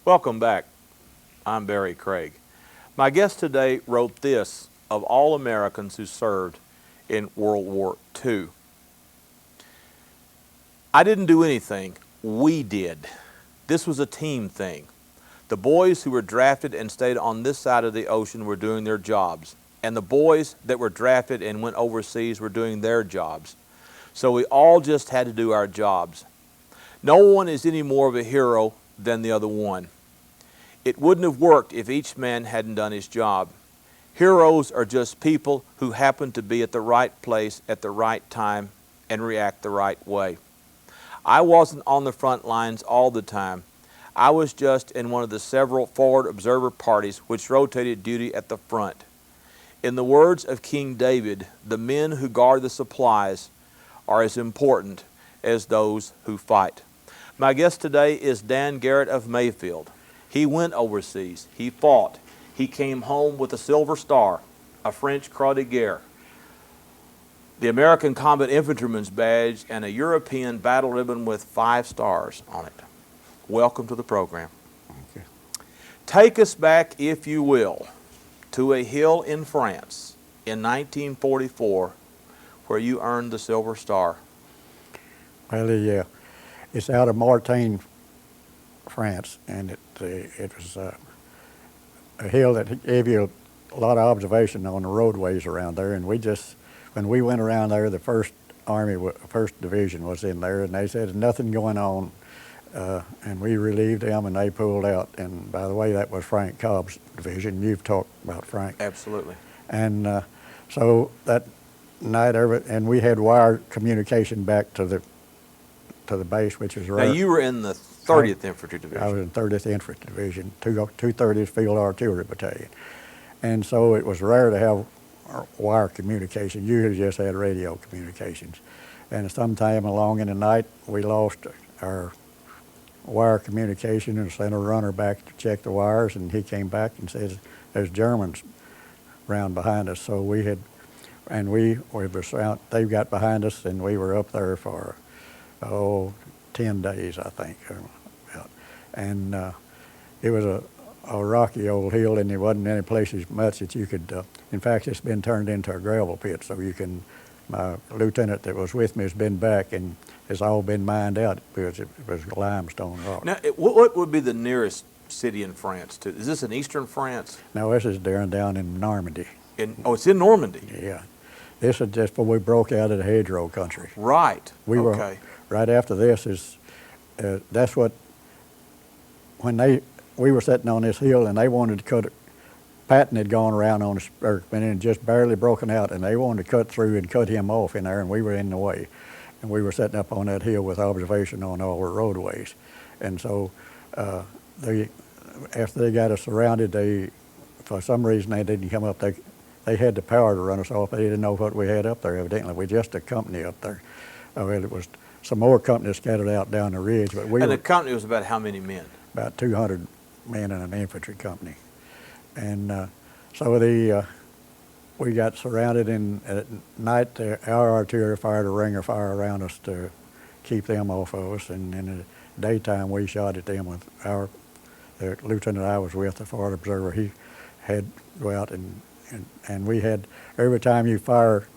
Welcome back. I'm Barry Craig. My guest today wrote this of all Americans who served in World War II. I didn't do anything. We did. This was a team thing. The boys who were drafted and stayed on this side of the ocean were doing their jobs, and the boys that were drafted and went overseas were doing their jobs. So we all just had to do our jobs. No one is any more of a hero than the other one. It wouldn't have worked if each man hadn't done his job. Heroes are just people who happen to be at the right place at the right time and react the right way. I wasn't on the front lines all the time. I was just in one of the several forward observer parties which rotated duty at the front. In the words of King David, the men who guard the supplies are as important as those who fight. My guest today is Dan Garrott of Mayfield. He went overseas. He fought. He came home with a Silver Star, a French Croix de Guerre, the American Combat Infantryman's Badge, and a European Battle Ribbon with 5 stars on it. Welcome to the program. Thank you. Take us back, if you will, to a hill in France in 1944 where you earned the Silver Star. Well, it's out of Mortain, France, and it was a hill that gave you a lot of observation on the roadways around there. And when we went around there, the First Division was in there, and they said there's nothing going on. And we relieved them, and they pulled out. And by the way, that was Frank Cobb's division. You've talked about Frank. Absolutely. And so that night, and we had wire communication back to the base, which is right. Now you were in the 30th Infantry Division. I was in 30th Infantry Division, 230th Field Artillery Battalion. And so it was rare to have wire communication. Usually just had radio communications. And sometime along in the night, we lost our wire communication and sent a runner back to check the wires, and he came back and says, there's Germans round behind us. So we were surrounded. They got behind us, and we were up there for 10 days, I think. And it was a rocky old hill, and there wasn't any places much that you could, in fact, it's been turned into a gravel pit, so you can, my lieutenant that was with me has been back, and it's all been mined out because it was limestone rock. Now, what would be the nearest city in France to? Is this in eastern France? No, this is down in Normandy. It's in Normandy? Yeah. This is just before we broke out of the hedgerow country. Right. We were, right after this is, that's what, we were sitting on this hill, and they wanted to cut it. Patton had gone around on us, and just barely broken out, and they wanted to cut through and cut him off in there, and we were in the way. And we were sitting up on that hill with observation on all the roadways. And so after they got us surrounded, for some reason they didn't come up. They had the power to run us off. They didn't know what we had up there, evidently. We're just a company up there. Well, it was some more companies scattered out down the ridge. But the company was about how many men? About 200 men in an infantry company. And so we got surrounded, and at night our artillery fired a ring of fire around us to keep them off of us, and in the daytime we shot at them with the lieutenant I was with, the forward observer. He had to go out, and we had, every time you fire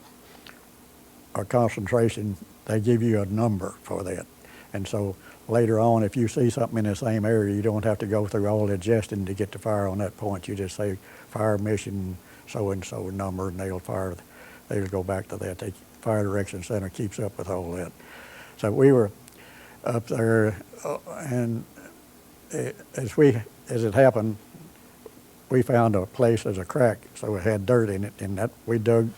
a concentration, they give you a number for that. And so later on, if you see something in the same area, you don't have to go through all the adjusting to get to fire on that point. You just say fire mission so-and-so number, and they'll go back to that. The Fire Direction Center keeps up with all that. So we were up there, and as it happened, we found a place as a crack, so it had dirt in it, and that we dug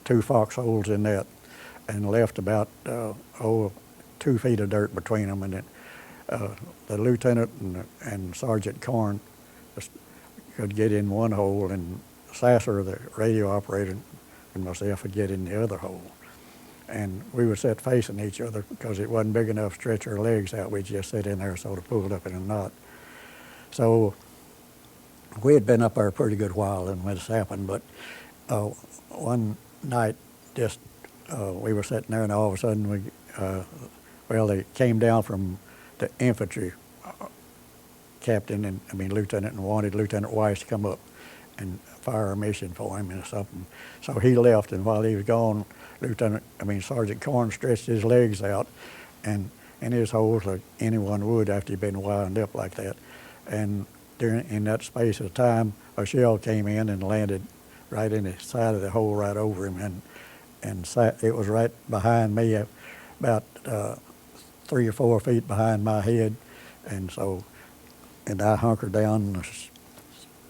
2 foxholes in that and left about 2 feet of dirt between them, and then the lieutenant and Sergeant Korn could get in one hole, and Sasser, the radio operator, and myself would get in the other hole. And we would sit facing each other because it wasn't big enough to stretch our legs out. We'd just sit in there sort of pulled up in a knot. So we had been up there a pretty good while when this happened, but one night we were sitting there, and all of a sudden they came down from the infantry captain and lieutenant, and wanted Lieutenant Weiss to come up and fire a mission for him and something. So he left, and while he was gone, Sergeant Corn stretched his legs out and in his holes like anyone would after he'd been wound up like that. And in that space of time, a shell came in and landed right in the side of the hole right over him, and it was right behind me, about 3 or 4 feet behind my head, and I hunkered down, and the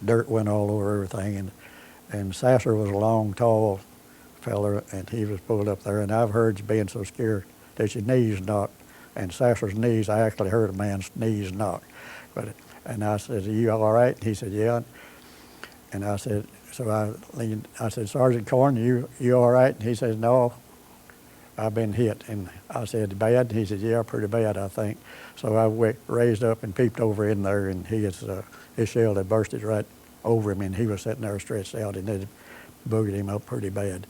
dirt went all over everything, and Sasser was a long, tall feller, and he was pulled up there, and I've heard you being so scared that your knees knocked, and Sasser's knees, I actually heard a man's knees knock, and I said, "Are you all right?" And he said, "Yeah," and I said, so I leaned, I said, "Sergeant Corn, you all right?" And he said, "No, I've been hit." And I said, "Bad?" And he said, "Yeah, pretty bad, I think." So I raised up and peeped over in there, and his shell had bursted right over him, and he was sitting there stretched out, and it boogered him up pretty bad.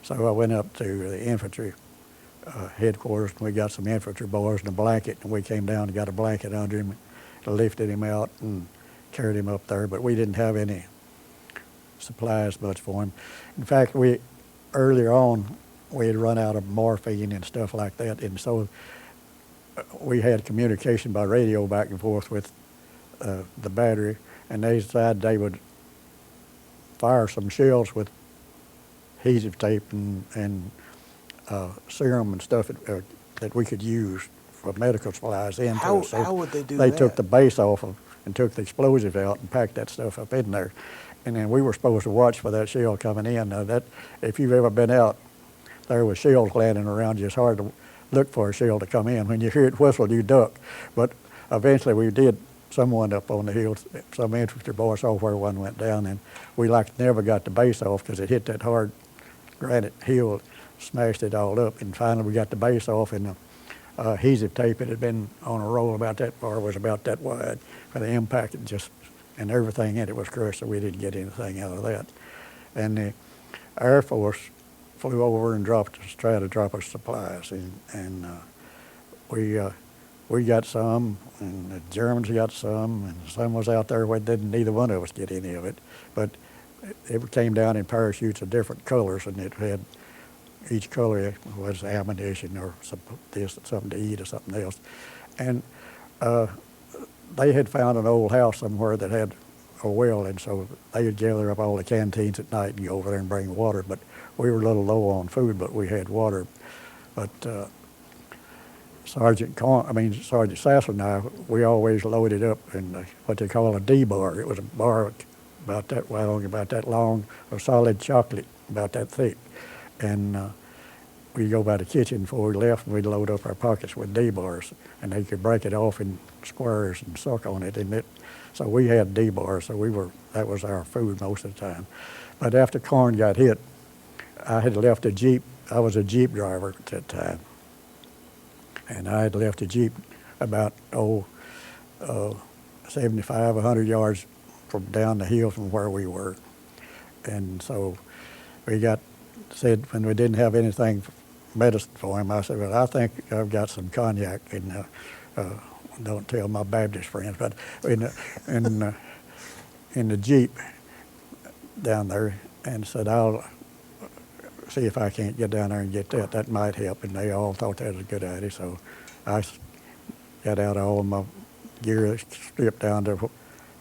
So I went up to the infantry headquarters, and we got some infantry boys and a blanket, and we came down and got a blanket under him, lifted him out, and carried him up there. But we didn't have any supplies much for him. In fact, earlier on, we had run out of morphine and stuff like that, and so we had communication by radio back and forth with the battery, and they decided they would fire some shells with adhesive tape and serum and stuff that we could use for medical supplies into. How would they do that? They that? took the base off and took the explosives out and packed that stuff up in there. And then we were supposed to watch for that shell coming in. Now if you've ever been out there with shells landing around you, it's hard to look for a shell to come in. When you hear it whistle, you duck. But eventually someone up on the hill, some infantry boy saw where one went down, and we never got the base off because it hit that hard granite hill, smashed it all up. And finally we got the base off, and the adhesive tape, it had been on a roll about that far, was about that wide for the impact, and everything in it was crushed, so we didn't get anything out of that. And the Air Force flew over and tried to drop us supplies, and we got some, and the Germans got some, and some was out there where neither one of us get any of it. But it came down in parachutes of different colors, and it had, each color was ammunition or something to eat or something else. And they had found an old house somewhere that had a well, and so they would gather up all the canteens at night and go over there and bring water. But we were a little low on food, but we had water. But Sergeant Sasser and I, we always loaded up in what they call a D-bar. It was a bar about that long, of solid chocolate about that thick. And we'd go by the kitchen before we left, and we'd load up our pockets with D-bars, and they could break it off in squares and suck on it. So we had D-bars, so that was our food most of the time. But after Corn got hit, I had left a Jeep. I was a Jeep driver at that time. And I had left a Jeep about, 75, 100 yards from down the hill from where we were. And so we said when we didn't have anything medicine for him, I said, "Well, I think I've got some cognac, and don't tell my Baptist friends, but in the Jeep down there," and said, "I'll see if I can't get down there and get that. That might help." And they all thought that was a good idea. So I got out all my gear, stripped down to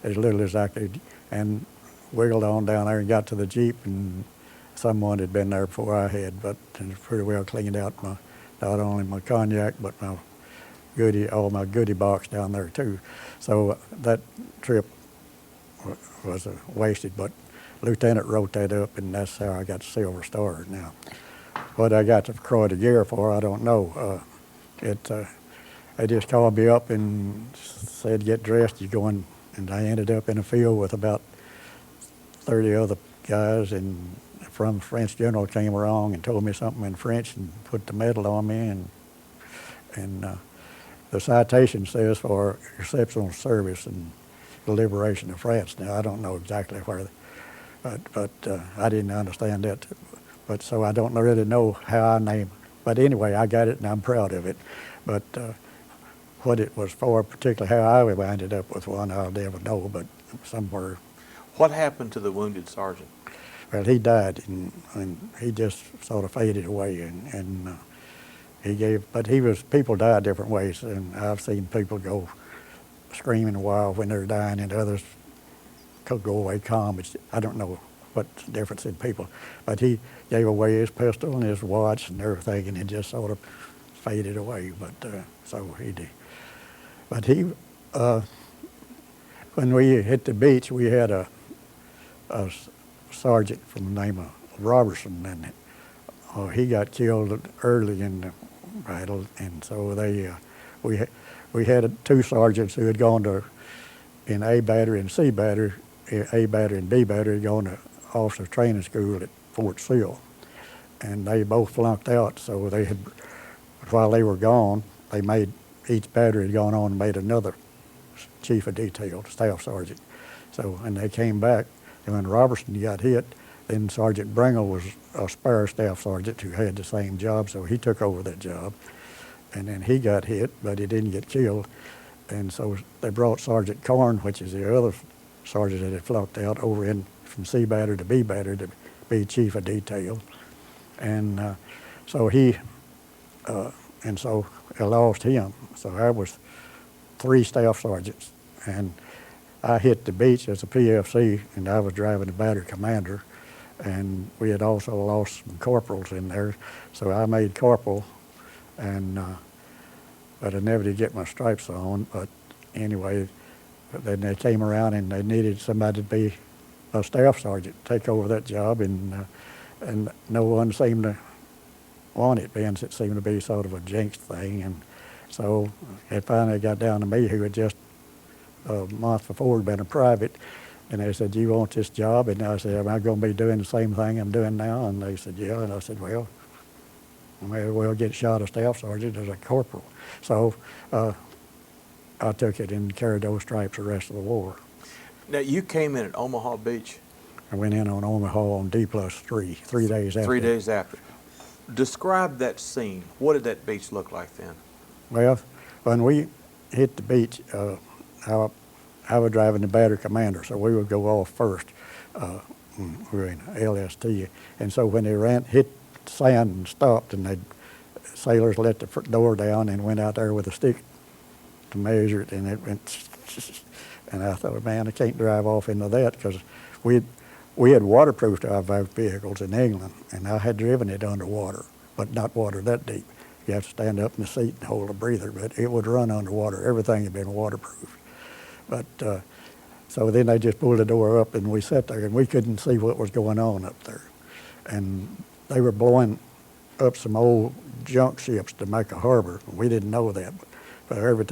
as little as I could, and wiggled on down there and got to the Jeep, and someone had been there before I had, but it was pretty well cleaned out not only my cognac, but all my goodie box down there too. So that trip was wasted, but Lieutenant wrote that up, and that's how I got the Silver Star. Now, what I got the Croix de Guerre for, I don't know. They just called me up and said, "Get dressed, you're going," and I ended up in a field with about 30 other guys, and from French general came along and told me something in French and put the medal on me, and the citation says for exceptional service in the liberation of France. Now, I don't know exactly where, but I didn't understand that, but so I don't really know how I named. But anyway, I got it, and I'm proud of it. But what it was for, particularly how I ended up with one, I'll never know, but somewhere. What happened to the wounded sergeant? Well, he died, and he just sort of faded away, and but people die different ways, and I've seen people go screaming a while when they're dying, and others could go away calm. I don't know what's the difference in people, but he gave away his pistol and his watch and everything, and it just sort of faded away, but so he did. But when we hit the beach, we had a sergeant from the name of Robertson, and he got killed early in the battle, and so we had two sergeants who had gone to in A battery and C battery, A battery and B battery, gone to officers training school at Fort Sill, and they both flunked out. So they had, while they were gone, they made each battery had gone on and made another chief of detail, staff sergeant. So and they came back, and when Robertson got hit, then Sergeant Bringle was a spare staff sergeant who had the same job, so he took over that job. And then he got hit, but he didn't get killed. And so they brought Sergeant Corn, which is the other sergeant that had flunked out, over in from C battery to B battery to be chief of detail. And so I lost him. So I was 3 staff sergeants, and I hit the beach as a PFC, and I was driving the battery commander. And we had also lost some corporals in there, so I made corporal, and but I never did get my stripes on. But anyway, then they came around and they needed somebody to be a staff sergeant, take over that job, and no one seemed to want it, since it seemed to be sort of a jinxed thing. And so it finally got down to me, who had just a month before been a private. And they said, "Do you want this job?" And I said, "Am I going to be doing the same thing I'm doing now?" And they said, "Yeah." And I said, "Well, I may as well get shot as staff sergeant as a corporal." So I took it and carried those stripes the rest of the war. Now, you came in at Omaha Beach. I went in on Omaha on D+3, 3 days after. 3 days after. Describe that scene. What did that beach look like then? Well, when we hit the beach, I was driving the battery commander, so we would go off first. We were in LST, and so when they hit sand and stopped, and sailors let the door down and went out there with a stick to measure it, and it went. And I thought, man, I can't drive off into that, because we had waterproofed our vehicles in England, and I had driven it underwater, but not water that deep. You have to stand up in the seat and hold a breather, but it would run underwater. Everything had been waterproof. But so then they just pulled the door up, and we sat there, and we couldn't see what was going on up there. And they were blowing up some old junk ships to make a harbor. We didn't know that. But every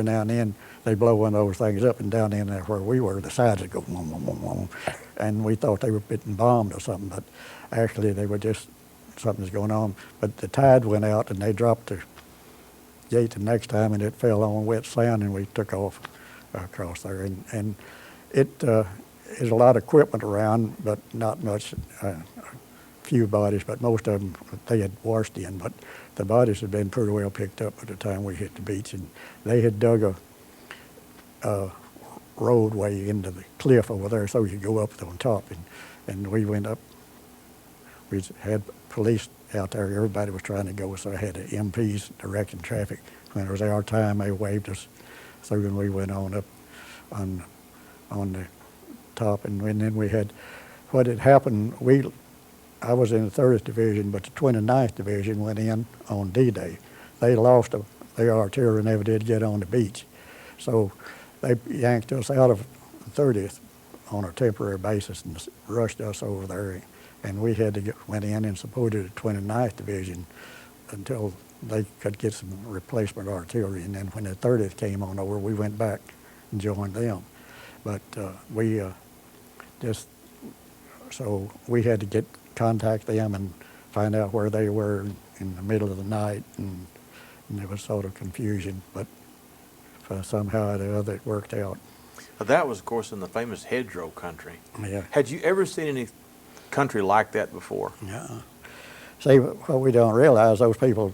now and then, they blow one of those things up, and down in there where we were, the sides would go, wom, wom, wom, wom. And we thought they were getting bombed or something, but actually they were just, something's going on. But the tide went out, and they dropped the gate the next time, and it fell on wet sand, and we took off across there. And it is a lot of equipment around, but not much, few bodies, but most of them they had washed in. But the bodies had been pretty well picked up by the time we hit the beach, and they had dug a roadway into the cliff over there so you could go up on top. And we went up. We had police out there. Everybody was trying to go, so I had the MPs directing traffic. When it was our time, they waved us through, and we went on up on the top. And then we had, what had happened, I was in the 30th Division, but the 29th Division went in on D-Day. They lost their artillery, never did get on the beach. So they yanked us out of the 30th on a temporary basis and rushed us over there. And we had to went in and supported the 29th Division until they could get some replacement artillery. And then when the 30th came on over, we went back and joined them. But so we had to contact them and find out where they were in the middle of the night, and there was sort of confusion, but somehow or the other it worked out. Well, that was, of course, in the famous hedgerow country. Yeah. Had you ever seen any country like that before? Yeah. See, what we don't realize, those people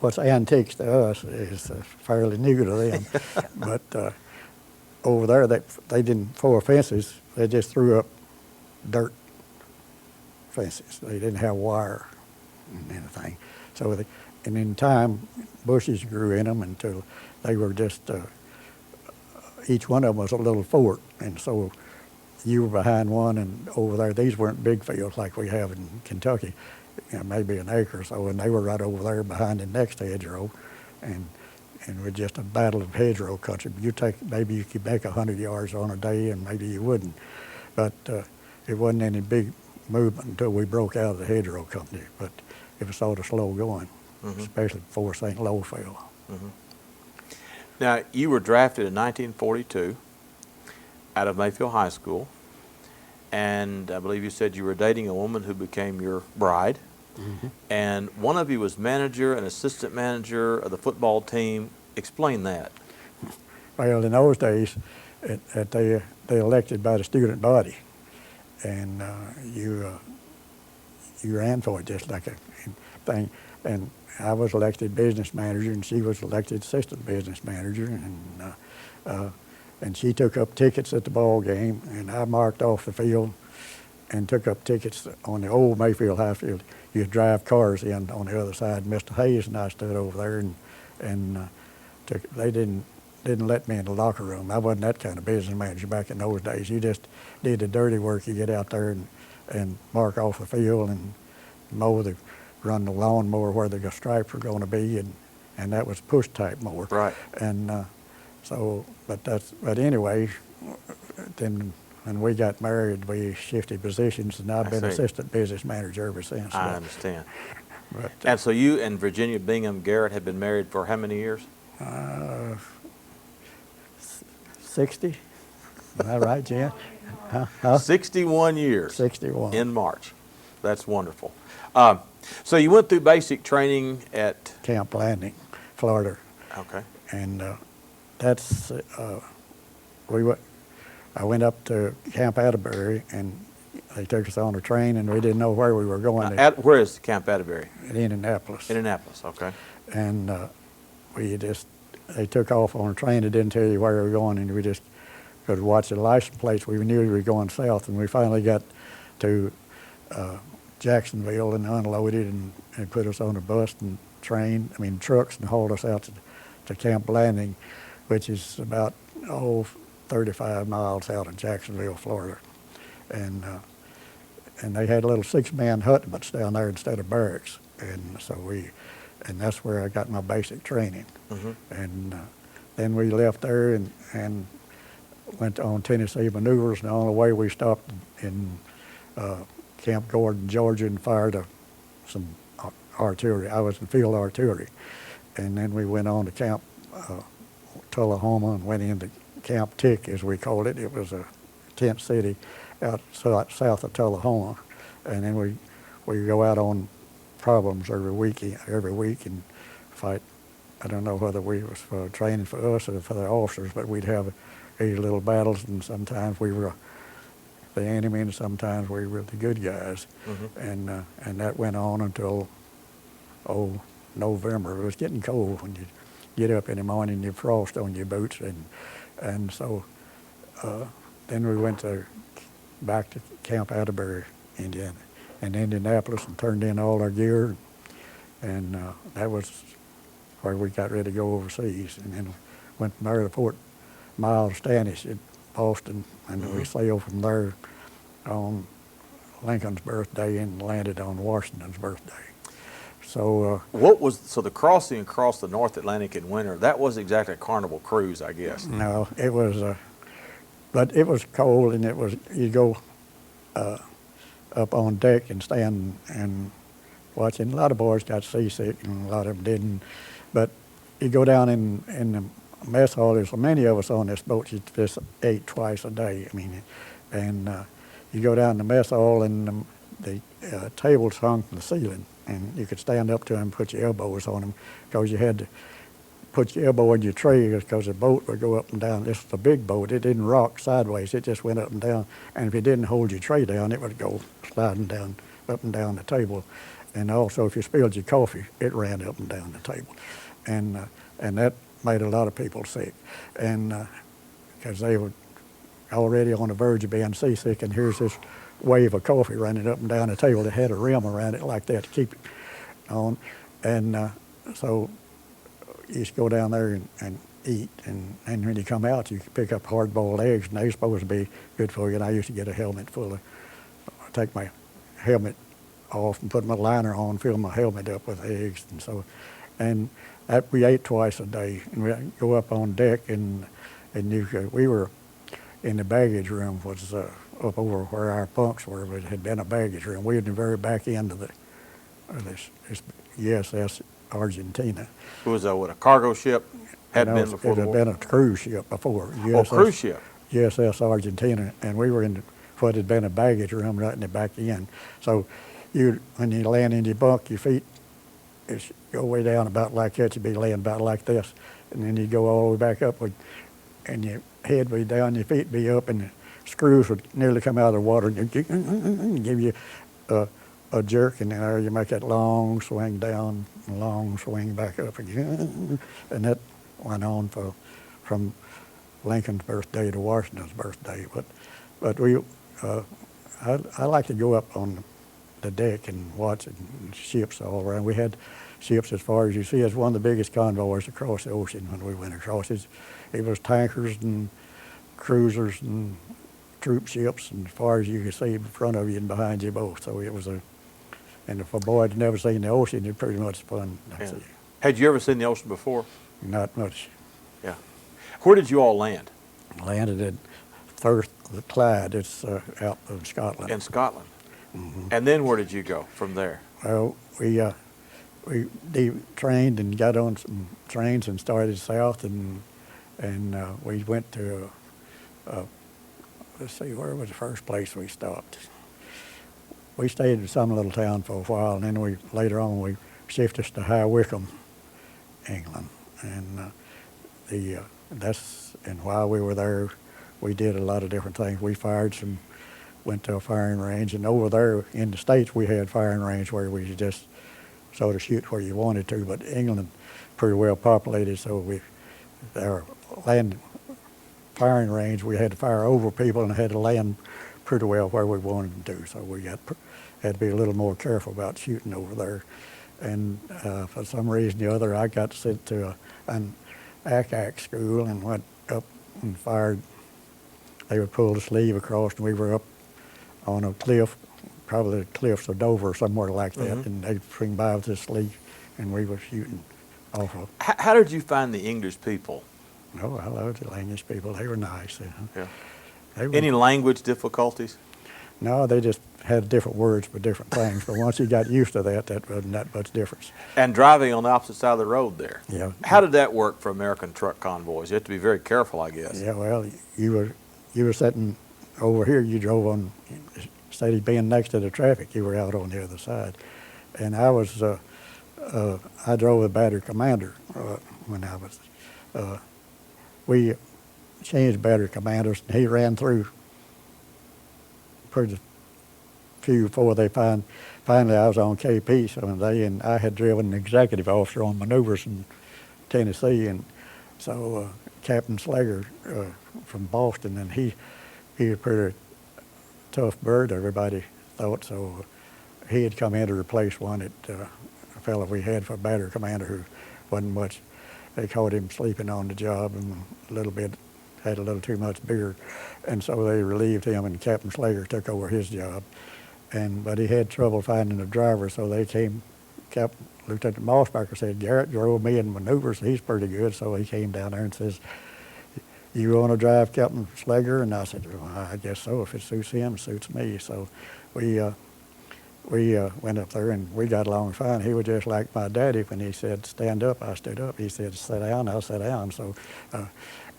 what's antiques to us is fairly new to them. But over there, they didn't pour fences. They just threw up dirt fences. They didn't have wire and anything. So, and in time, bushes grew in them until they were just, each one of them was a little fort. And so you were behind one, and over there, these weren't big fields like we have in Kentucky, maybe an acre or so, and they were right over there behind the next hedgerow. And with just a battle of hedgerow country. Maybe you could make 100 yards on a day, and maybe you wouldn't. But it wasn't any big movement until we broke out of the hedgerow company. But it was sort of slow going, especially before St. Lo fell. Now, you were drafted in 1942 out of Mayfield High School, and I believe you said you were dating a woman who became your bride. And one of you was manager and assistant manager of the football team. Explain that. Well, in those days, they elected by the student body, and you ran for it just like a thing. And I was elected business manager, and she was elected assistant business manager, and she took up tickets at the ball game, and I marked off the field and took up tickets on the old Mayfield High Field. You'd drive cars in on the other side. Mr. Hayes and I stood over there, and they didn't let me in the locker room. I wasn't that kind of business manager back in those days. You just did the dirty work. You get out there and mark off the field and run the lawnmower where the stripes were going to be, and that was push type mower. Right. And but anyway, then when we got married, we shifted positions, and I've been assistant business manager ever since. I understand. But, and so you and Virginia Bingham Garrett had been married for how many years? 60. Am I right, Jen? Huh? 61 years. 61. In March. That's wonderful. So you went through basic training at Camp Landing, Florida. Okay. And that's I went up to Camp Atterbury, and they took us on a train, and we didn't know where we were going. Where is Camp Atterbury? In Indianapolis. Indianapolis, okay. And they took off on a train that didn't tell you where we were going, and we just could watch the license plates. We knew we were going south, and we finally got to Jacksonville and unloaded and put us on a bus and trucks, and hauled us out to Camp Landing, which is about 35 miles out of Jacksonville, Florida. And they had little 6-man hutments down there instead of barracks. And so and that's where I got my basic training. And then we left there and went on Tennessee maneuvers, and on the way we stopped in Camp Gordon, Georgia, and fired some artillery. I was in field artillery. And then we went on to Camp Tullahoma and went into Camp Tick, as we called it. It was a tent city out south of Tullahoma. And then we go out on problems every week and fight. I don't know whether we was for training for us or for the officers, but we'd have these little battles, and sometimes we were the enemy, and sometimes we were the good guys. And that went on until November. It was getting cold when you get up in the morning, you frost on your boots, and so then we went back to Camp Atterbury, Indiana, in Indianapolis, and turned in all our gear, and that was where we got ready to go overseas. And then went from there to Fort Miles Standish in Boston, and we sailed from there on Lincoln's birthday and landed on Washington's birthday. So so the crossing across the North Atlantic in winter, that wasn't exactly a Carnival cruise, I guess. No, it was, but it was cold, and you go up on deck and stand and watch, and a lot of boys got seasick, and a lot of them didn't. But you go down in the mess hall. There's so many of us on this boat. You just ate twice a day. And you go down the mess hall, and the tables hung from the ceiling, and you could stand up to them and put your elbows on them, because you had to put your elbow in your tray, because the boat would go up and down. This was a big boat. It didn't rock sideways. It just went up and down. And if you didn't hold your tray down, it would go sliding down, up and down the table. And also, if you spilled your coffee, it ran up and down the table. And that made a lot of people sick. And because they were already on the verge of being seasick, and here's this wave of coffee running up and down the table that had a rim around it like that to keep it on. And so you used to go down there and eat, and when you come out, you could pick up hard-boiled eggs, and they're supposed to be good for you. And I used to get a helmet full of, take my helmet off and put my liner on, fill my helmet up with eggs, and that we ate twice a day. And we'd go up on deck, and we were in the baggage room, was up over where our bunks were, but it had been a baggage room. We were in the very back end of this USS Argentina. It was what, a cargo ship? Had been before the war? It had been a cruise ship before. Cruise ship. USS Argentina, and we were in what had been a baggage room right in the back end. So when you land in your bunk, your feet go way down about like that. You'd be laying about like this, and then you go all the way back up, and your head would be down, your feet be up, and the screws would nearly come out of the water, and give you a jerk, and then you make that long swing down, long swing back up again, and that went on from Lincoln's birthday to Washington's birthday. But I like to go up on the deck and watch ships all around. We had ships as far as you see. It's one of the biggest convoys across the ocean when we went across. It was tankers and cruisers and troop ships, and as far as you could see in front of you and behind you both. So it was and if a boy had never seen the ocean, it pretty much fun. Yeah. Had you ever seen the ocean before? Not much. Yeah. Where did you all land? Landed at Firth, the Clyde. It's out of Scotland. In Scotland. Mm-hmm. And then where did you go from there? Well, we trained and got on some trains and started south, and we went to let's see, where was the first place we stopped? We stayed in some little town for a while, and then later on we shifted to High Wycombe, England, and and while we were there, we did a lot of different things. We went to a firing range, and over there in the States we had firing range where we just sort of shoot where you wanted to, but England pretty well populated, so our land firing range, we had to fire over people and had to land pretty well where we wanted to. So we had to be a little more careful about shooting over there. And for some reason or other, I got sent to an ACAC school and went up and fired. They would pull the sleeve across, and we were up on a cliff, probably the cliffs of Dover or somewhere like that, mm-hmm. and they'd swing by with this sleeve, and we were shooting off of. How did you find the English people? Oh, I loved the English people. They were nice. Yeah. Any language difficulties? No, they just had different words for different things. But once you got used to that wasn't that much difference. And driving on the opposite side of the road there. Yeah. How did that work for American truck convoys? You have to be very careful, I guess. Yeah, well, you were sitting over here. You drove on, instead of being next to the traffic, you were out on the other side. And I drove a battery commander when I was. We changed battery commanders, and he ran through pretty few before they finally I was on KP some day, and I had driven an executive officer on maneuvers in Tennessee, and so Captain Slager from Boston, and he was a pretty tough bird, everybody thought, so he had come in to replace one a fellow we had for battery commander who wasn't much. They caught him sleeping on the job and had a little too much beer, and so they relieved him, and Captain Slager took over his job. But he had trouble finding a driver, so they came. Lieutenant Mossbacher said, "Garrett drove me in maneuvers. He's pretty good." So he came down there and says, "You want to drive Captain Slager?" And I said, "Well, I guess so. If it suits him, it suits me." So we went up there, and we got along fine. He was just like my daddy. When he said, "Stand up," I stood up. He said, "Sit down," I sat down. So,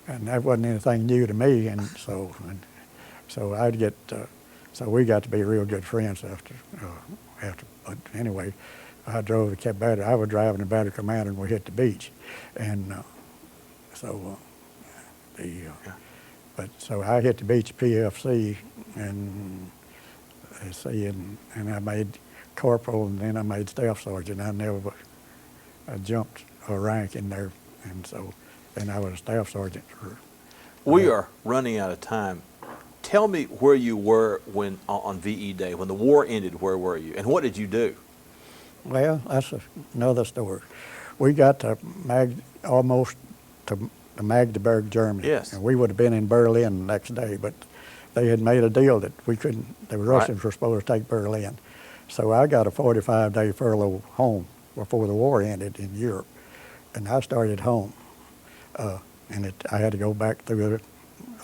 and that wasn't anything new to me. And so we got to be real good friends after. But anyway, I drove the battery. I was driving the battery commander, and we hit the beach, and so I hit the beach PFC, and I made corporal, and then I made staff sergeant. I jumped a rank in there, and I was a staff sergeant for. We are running out of time. Tell me where you were when on VE Day, when the war ended. Where were you, and what did you do? Well, that's another story. We got to almost to Magdeburg, Germany. Yes. And we would have been in Berlin the next day, but they had made a deal that we couldn't. The Russians were supposed to take Berlin, so I got a 45-day furlough home before the war ended in Europe, and I started home. I had to go back through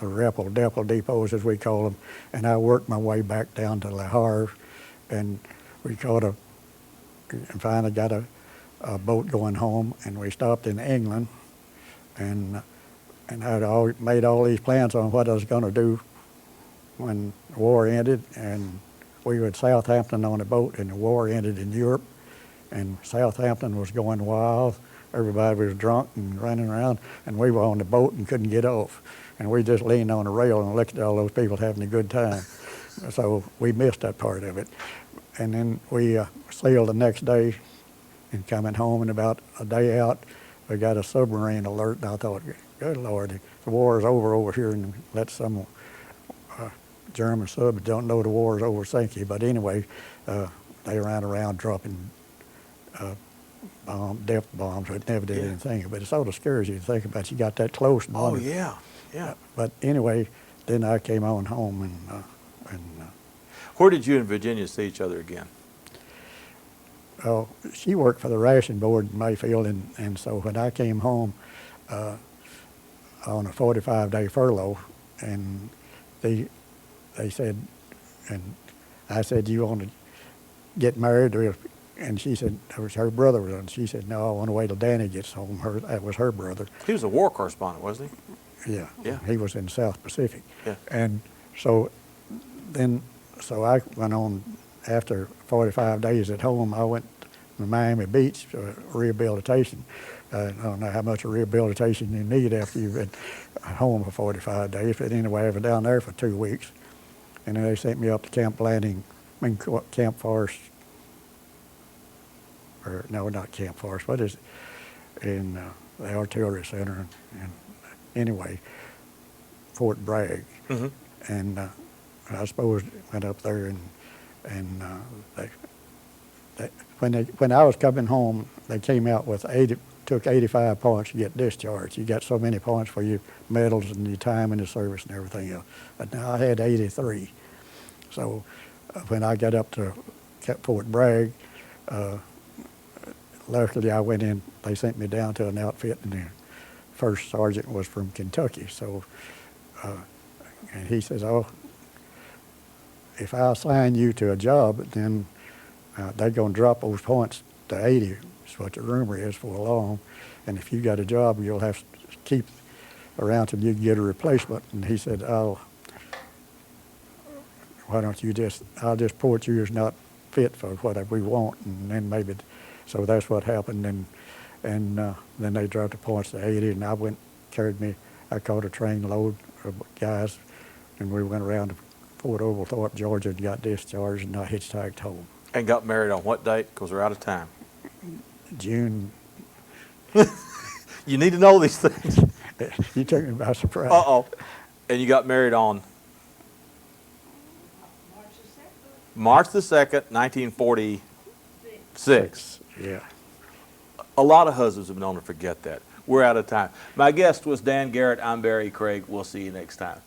the depot depots, as we call them, and I worked my way back down to Le Havre, and we and finally got a boat going home, and we stopped in England, and I had made all these plans on what I was going to do when the war ended, and we were at Southampton on a boat, and the war ended in Europe, and Southampton was going wild. Everybody was drunk and running around, and we were on the boat and couldn't get off. And we just leaned on the rail and looked at all those people having a good time. So we missed that part of it. And then we sailed the next day, and coming home, and about a day out, we got a submarine alert, and I thought, good Lord, the war is over here, and let some German subs don't know the war is over sink you. But anyway, they ran around dropping depth bombs. It never did anything, but it sort of scares you to think about. You got that close. Oh yeah. But anyway, then I came on home, and where did you and Virginia see each other again? well, she worked for the ration board in Mayfield, and so when I came home on a 45-day furlough, and they said, and I said, you want to get married? And she said, it was her brother was on. She said, no, I want to wait till Danny gets home. That was her brother. He was a war correspondent, wasn't he? Yeah. Yeah. He was in South Pacific. Yeah. And so I went on, after 45 days at home, I went to Miami Beach for rehabilitation. I don't know how much rehabilitation you need after you've been home for 45 days, but anyway, I was down there for 2 weeks. And then they sent me up to Camp Forest, or no, not Camp Forest, what is it? In the Artillery Center, and anyway, Fort Bragg. Mm-hmm. And I suppose went up there, and when I was coming home, they came out with took 85 points to get discharged. You got so many points for your medals and your time in the service and everything else. But now I had 83. So when I got up to Fort Bragg, luckily I went in, they sent me down to an outfit, and the first sergeant was from Kentucky. So, and he says, oh, if I assign you to a job, then they're going to drop those points to 80, is what the rumor is for long. And if you got a job, you'll have to keep around till you get a replacement. And he said, oh, why don't you I'll just report you as not fit for whatever we want, and then maybe, so that's what happened. And then they dropped the points to 80, and I caught a train load of guys, and we went around to Fort Oglethorpe, Georgia, and got discharged, and I hitchhiked home. And got married on what date? Because we're out of time. June. You need to know these things. You took me by surprise. Uh-oh. And you got married on? March the 2nd, 1946. Yeah. A lot of husbands have been known to forget that. We're out of time. My guest was Dan Garrett. I'm Barry Craig. We'll see you next time.